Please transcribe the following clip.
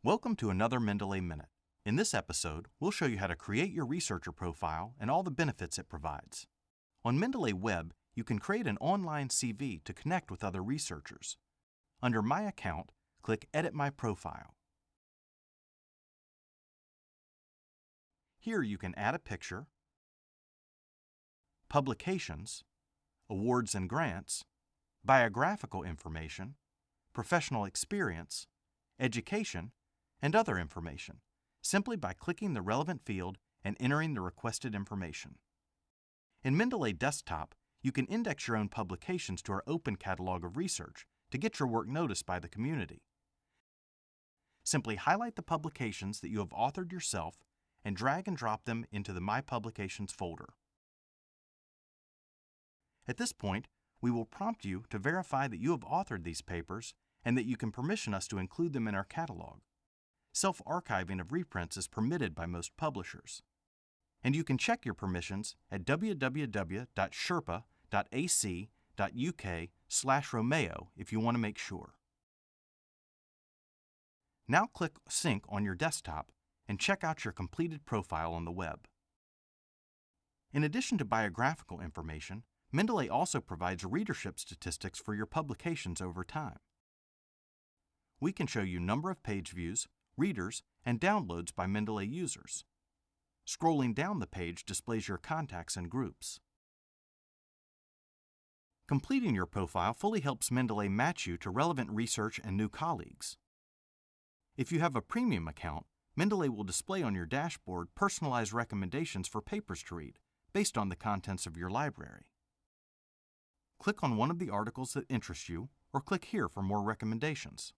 Welcome to another Mendeley Minute. In this episode, we'll show you how to create your researcher profile and all the benefits it provides. On Mendeley Web, you can create an online CV to connect with other researchers. Under My Account, click Edit My Profile. Here you can add a picture, publications, awards and grants, biographical information, professional experience, education, and other information, simply by clicking the relevant field and entering the requested information. In Mendeley Desktop, you can index your own publications to our open catalog of research to get your work noticed by the community. Simply highlight the publications that you have authored yourself and drag and drop them into the My Publications folder. At this point, we will prompt you to verify that you have authored these papers and that you can permission us to include them in our catalog. Self-archiving of reprints is permitted by most publishers. And you can check your permissions at www.sherpa.ac.uk/Romeo if you want to make sure. Now click Sync on your desktop and check out your completed profile on the web. In addition to biographical information, Mendeley also provides readership statistics for your publications over time. We can show you number of page views, readers, and downloads by Mendeley users. Scrolling down the page displays your contacts and groups. Completing your profile fully helps Mendeley match you to relevant research and new colleagues. If you have a premium account, Mendeley will display on your dashboard personalized recommendations for papers to read based on the contents of your library. Click on one of the articles that interest you or click here for more recommendations.